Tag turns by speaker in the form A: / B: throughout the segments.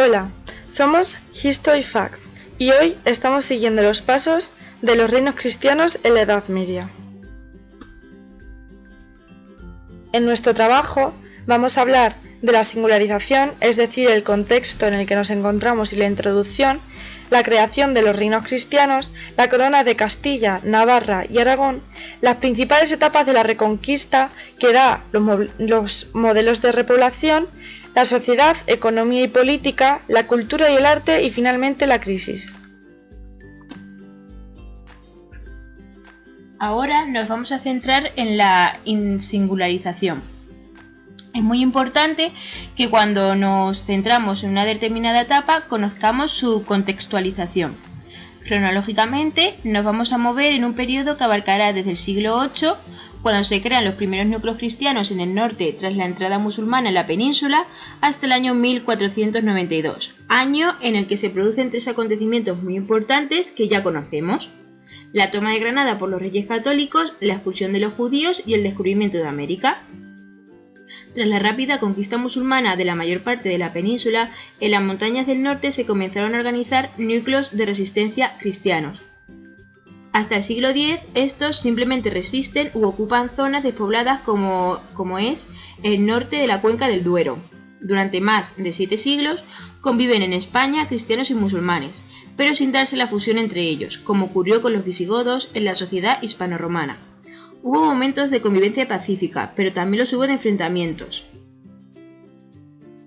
A: Hola, somos History Facts y hoy estamos siguiendo los pasos de los reinos cristianos en la Edad Media. En nuestro trabajo vamos a hablar de la singularización, es decir, el contexto en el que nos encontramos y la introducción, la creación de los reinos cristianos, la corona de Castilla, Navarra y Aragón, las principales etapas de la Reconquista que da los modelos de repoblación, la sociedad, economía y política, la cultura y el arte y finalmente la crisis.
B: Ahora nos vamos a centrar en la singularización. Es muy importante que cuando nos centramos en una determinada etapa conozcamos su contextualización. Cronológicamente nos vamos a mover en un periodo que abarcará desde el siglo VIII, cuando se crean los primeros núcleos cristianos en el norte tras la entrada musulmana en la península, hasta el año 1492, año en el que se producen tres acontecimientos muy importantes que ya conocemos: la toma de Granada por los reyes católicos, la expulsión de los judíos y el descubrimiento de América. Tras la rápida conquista musulmana de la mayor parte de la península, en las montañas del norte se comenzaron a organizar núcleos de resistencia cristianos. Hasta el siglo X, estos simplemente resisten u ocupan zonas despobladas como es el norte de la cuenca del Duero. Durante más de 7 siglos conviven en España cristianos y musulmanes, pero sin darse la fusión entre ellos, como ocurrió con los visigodos en la sociedad hispano-romana. Hubo momentos de convivencia pacífica, pero también los hubo de enfrentamientos.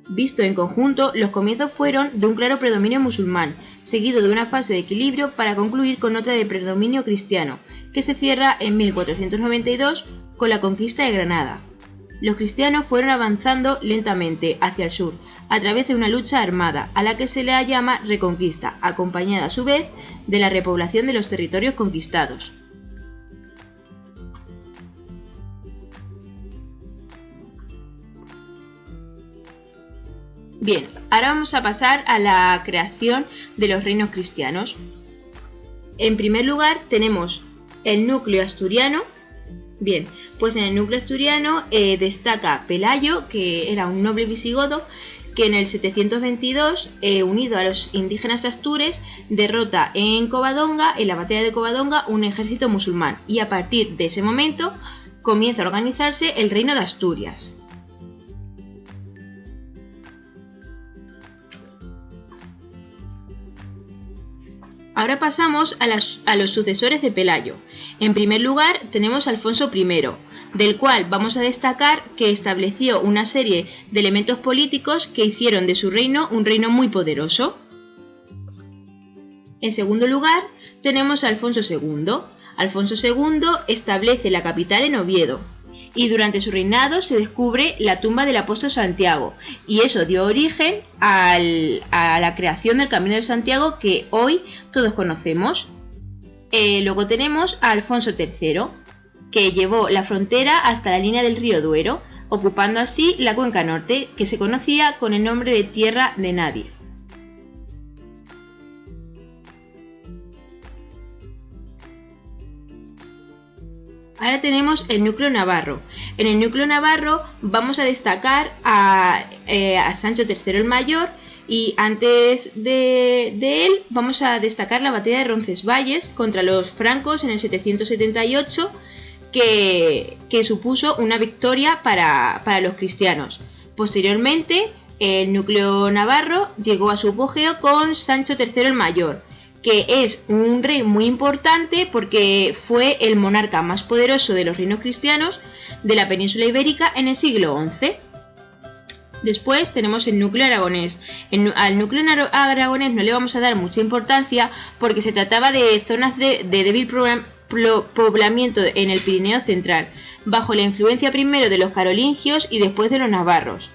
B: Visto en conjunto, los comienzos fueron de un claro predominio musulmán, seguido de una fase de equilibrio para concluir con otra de predominio cristiano, que se cierra en 1492 con la conquista de Granada. Los cristianos fueron avanzando lentamente hacia el sur, a través de una lucha armada, a la que se le llama Reconquista, acompañada a su vez de la repoblación de los territorios conquistados. Bien, ahora vamos a pasar a la creación de los reinos cristianos. En primer lugar tenemos el núcleo asturiano. Bien, pues en el núcleo asturiano destaca Pelayo, que era un noble visigodo, que en el 722, unido a los indígenas astures, derrota en la batalla de Covadonga, un ejército musulmán, y a partir de ese momento comienza a organizarse el reino de Asturias. Ahora pasamos a los sucesores de Pelayo. En primer lugar tenemos a Alfonso I, del cual vamos a destacar que estableció una serie de elementos políticos que hicieron de su reino un reino muy poderoso. En segundo lugar tenemos a Alfonso II. Alfonso II establece la capital en Oviedo, y durante su reinado se descubre la tumba del apóstol Santiago, y eso dio origen a la creación del Camino de Santiago que hoy todos conocemos. Luego tenemos a Alfonso III, que llevó la frontera hasta la línea del río Duero, ocupando así la cuenca norte, que se conocía con el nombre de Tierra de Nadie. Ahora tenemos el núcleo navarro. En el núcleo navarro vamos a destacar a Sancho III el Mayor, y antes de él vamos a destacar la batalla de Roncesvalles contra los francos en el 778, que supuso una victoria para los cristianos. Posteriormente, el núcleo navarro llegó a su apogeo con Sancho III el Mayor, que es un rey muy importante porque fue el monarca más poderoso de los reinos cristianos de la península ibérica en el siglo XI. Después tenemos el núcleo aragonés. Al núcleo aragonés no le vamos a dar mucha importancia porque se trataba de zonas de débil poblamiento en el Pirineo central, bajo la influencia primero de los carolingios y después de los navarros.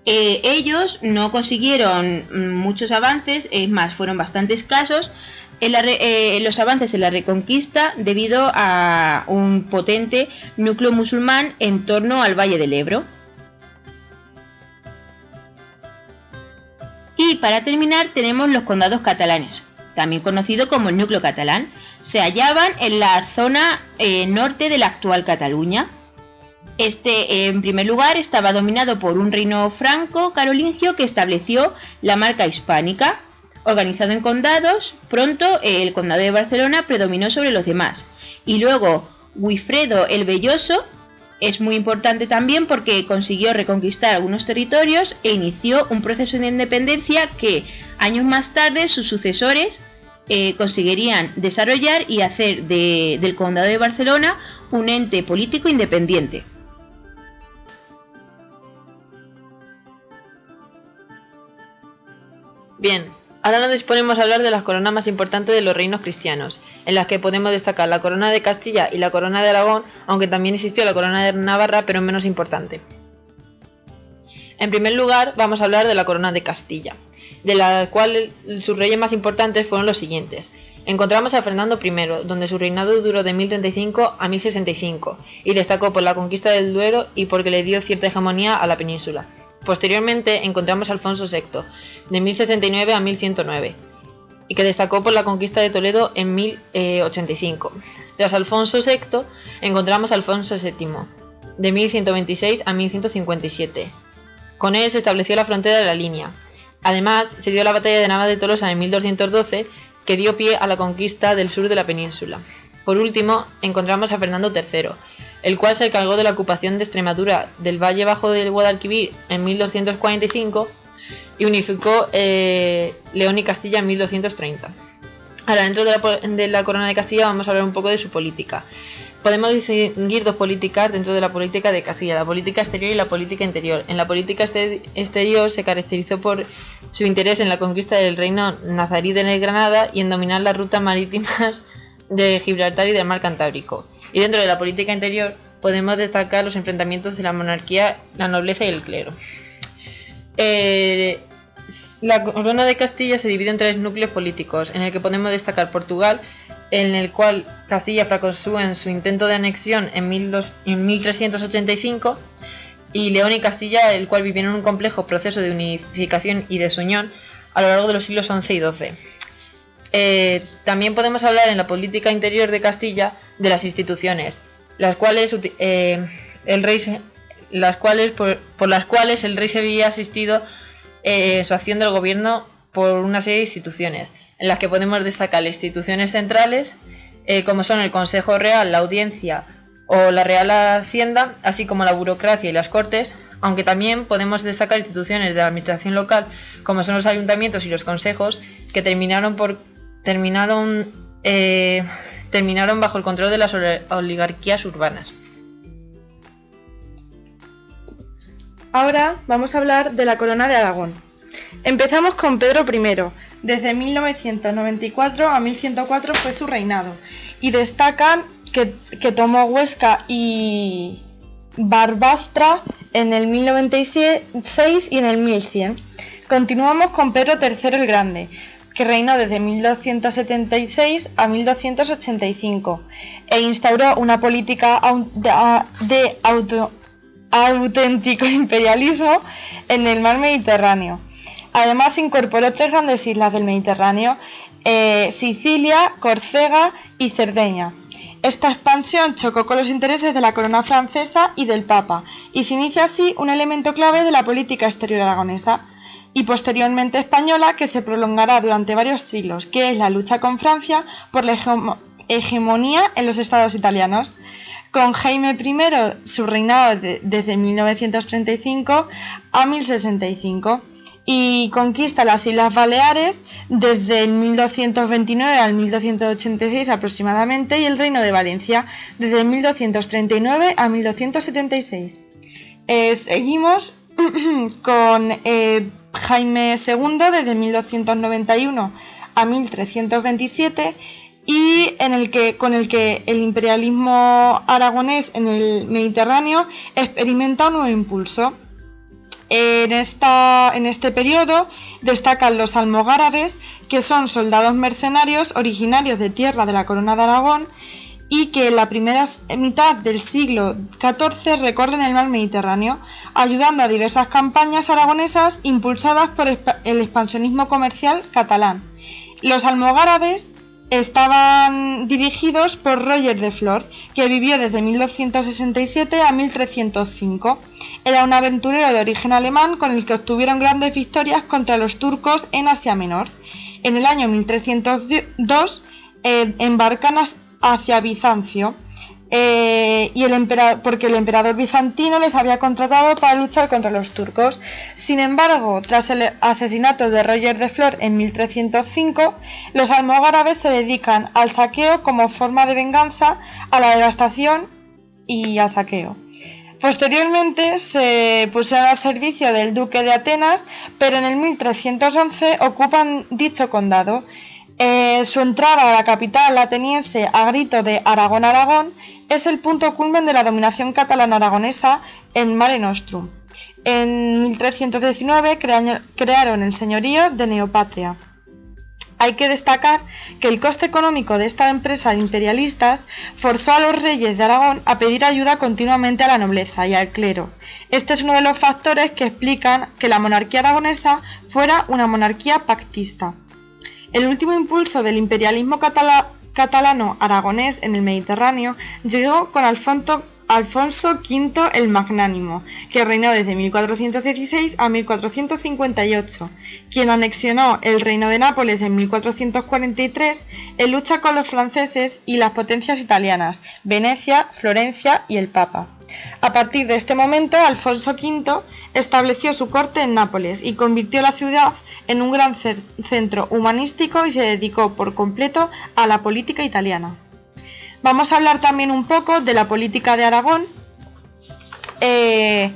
B: Ellos no consiguieron muchos avances, es más, fueron bastante escasos los avances en la Reconquista debido a un potente núcleo musulmán en torno al Valle del Ebro. Y para terminar tenemos los condados catalanes, también conocido como el núcleo catalán. Se hallaban en la zona norte de la actual Cataluña. Este, en primer lugar, estaba dominado por un reino franco-carolingio que estableció la marca hispánica. Organizado en condados, pronto el condado de Barcelona predominó sobre los demás. Y luego, Wifredo el Velloso es muy importante también porque consiguió reconquistar algunos territorios e inició un proceso de independencia que años más tarde sus sucesores conseguirían desarrollar y hacer del condado de Barcelona un ente político independiente.
C: Bien, ahora nos disponemos a hablar de las coronas más importantes de los reinos cristianos, en las que podemos destacar la corona de Castilla y la corona de Aragón, aunque también existió la corona de Navarra, pero menos importante. En primer lugar, vamos a hablar de la corona de Castilla, de la cual sus reyes más importantes fueron los siguientes. Encontramos a Fernando I, donde su reinado duró de 1035 a 1065, y destacó por la conquista del Duero y porque le dio cierta hegemonía a la península. Posteriormente encontramos a Alfonso VI, de 1069 a 1109, y que destacó por la conquista de Toledo en 1085. Tras Alfonso VI encontramos a Alfonso VII, de 1126 a 1157. Con él se estableció la frontera de la línea. Además, se dio la batalla de Navas de Tolosa en 1212, que dio pie a la conquista del sur de la península. Por último, encontramos a Fernando III, el cual se encargó de la ocupación de Extremadura del Valle Bajo del Guadalquivir en 1245 y unificó León y Castilla en 1230. Ahora, dentro de la corona de Castilla vamos a hablar un poco de su política. Podemos distinguir dos políticas dentro de la política de Castilla, la política exterior y la política interior. En la política exterior se caracterizó por su interés en la conquista del reino nazarí de Granada y en dominar las rutas marítimas de Gibraltar y del mar Cantábrico. Y dentro de la política interior podemos destacar los enfrentamientos de la monarquía, la nobleza y el clero. La corona de Castilla se divide en tres núcleos políticos, en el que podemos destacar Portugal, en el cual Castilla fracasó en su intento de anexión en 1385, y León y Castilla, el cual vivieron un complejo proceso de unificación y desunión a lo largo de los siglos XI y XII. También podemos hablar en la política interior de Castilla de las instituciones, por las cuales el rey se veía asistido en su acción del gobierno por una serie de instituciones, en las que podemos destacar las instituciones centrales, como son el Consejo Real, la Audiencia o la Real Hacienda, así como la burocracia y las Cortes, aunque también podemos destacar instituciones de la administración local, como son los ayuntamientos y los consejos, que terminaron bajo el control de las oligarquías urbanas.
A: Ahora vamos a hablar de la corona de Aragón. Empezamos con Pedro I. Desde 1994 a 1104 fue su reinado, y destacan que tomó Huesca y Barbastra en el 1096 y en el 1100. Continuamos con Pedro III el Grande, que reinó desde 1276 a 1285 e instauró una política de auténtico imperialismo en el mar Mediterráneo. Además incorporó tres grandes islas del Mediterráneo, Sicilia, Córcega y Cerdeña. Esta expansión chocó con los intereses de la corona francesa y del Papa, y se inicia así un elemento clave de la política exterior aragonesa y posteriormente española, que se prolongará durante varios siglos, que es la lucha con Francia por la hegemonía en los estados italianos. Con Jaime I, su reinado desde 1935 a 1065, y conquista las Islas Baleares desde el 1229 al 1286 aproximadamente, y el Reino de Valencia desde 1239 a 1276. Seguimos con Jaime II desde 1291 a 1327, y con el que el imperialismo aragonés en el Mediterráneo experimenta un nuevo impulso. En este periodo destacan los almogárabes, que son soldados mercenarios originarios de tierra de la Corona de Aragón y que en la primera mitad del siglo XIV recorren el mar Mediterráneo, ayudando a diversas campañas aragonesas impulsadas por el expansionismo comercial catalán. Los almogárabes estaban dirigidos por Roger de Flor, que vivió desde 1267 a 1305. Era un aventurero de origen alemán con el que obtuvieron grandes victorias contra los turcos en Asia Menor. En el año 1302 embarcan hacia Bizancio, porque el emperador bizantino les había contratado para luchar contra los turcos. Sin embargo, tras el asesinato de Roger de Flor en 1305, los almogárabes se dedican al saqueo como forma de venganza, a la devastación y al saqueo. Posteriormente se pusieron al servicio del duque de Atenas, pero en el 1311 ocupan dicho condado. Su entrada a la capital ateniense a grito de Aragón, Aragón, es el punto culmen de la dominación catalano-aragonesa en Mare Nostrum. En 1319 crearon el señorío de Neopatria. Hay que destacar que el coste económico de esta empresa de imperialistas forzó a los reyes de Aragón a pedir ayuda continuamente a la nobleza y al clero. Este es uno de los factores que explican que la monarquía aragonesa fuera una monarquía pactista. El último impulso del imperialismo catalano-aragonés en el Mediterráneo llegó con Alfonso V el Magnánimo, que reinó desde 1416 a 1458, quien anexionó el reino de Nápoles en 1443 en lucha con los franceses y las potencias italianas, Venecia, Florencia y el Papa. A partir de este momento, Alfonso V estableció su corte en Nápoles y convirtió la ciudad en un gran centro humanístico y se dedicó por completo a la política italiana. Vamos a hablar también un poco de la política de Aragón. El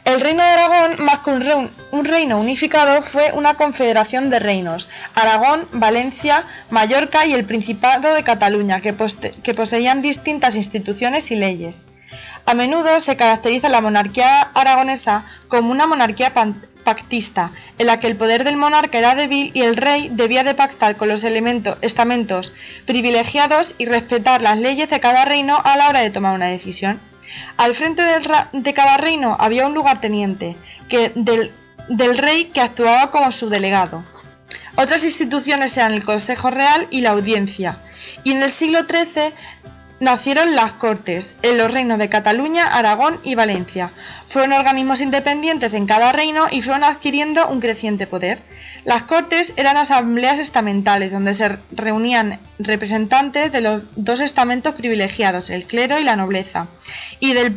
A: reino de Aragón, más que un reino unificado, fue una confederación de reinos: Aragón, Valencia, Mallorca y el Principado de Cataluña, que poseían distintas instituciones y leyes. A menudo se caracteriza la monarquía aragonesa como una monarquía pactista, en la que el poder del monarca era débil y el rey debía de pactar con los estamentos privilegiados y respetar las leyes de cada reino a la hora de tomar una decisión. Al frente de cada reino había un lugarteniente del rey que actuaba como su delegado. Otras instituciones eran el Consejo Real y la Audiencia, y en el siglo XIII nacieron las Cortes, en los reinos de Cataluña, Aragón y Valencia. Fueron organismos independientes en cada reino y fueron adquiriendo un creciente poder. Las Cortes eran asambleas estamentales donde se reunían representantes de los dos estamentos privilegiados, el clero y la nobleza, y del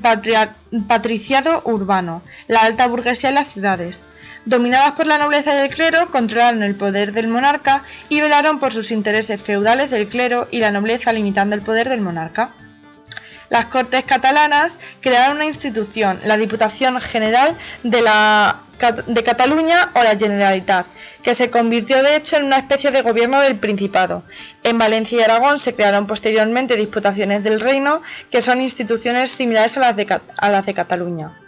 A: patriciado urbano, la alta burguesía en las ciudades. Dominadas por la nobleza y el clero, controlaron el poder del monarca y velaron por sus intereses feudales del clero y la nobleza, limitando el poder del monarca. Las Cortes catalanas crearon una institución, la Diputación General de Cataluña o la Generalitat, que se convirtió de hecho en una especie de gobierno del Principado. En Valencia y Aragón se crearon posteriormente Diputaciones del Reino, que son instituciones similares a las de Cataluña.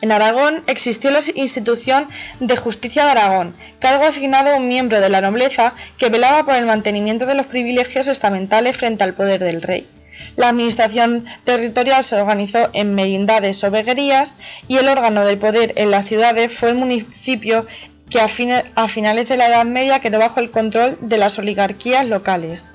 A: En Aragón existió la institución de Justicia de Aragón, cargo asignado a un miembro de la nobleza que velaba por el mantenimiento de los privilegios estamentales frente al poder del rey. La administración territorial se organizó en merindades o veguerías y el órgano del poder en las ciudades fue el municipio, que a finales de la Edad Media quedó bajo el control de las oligarquías locales.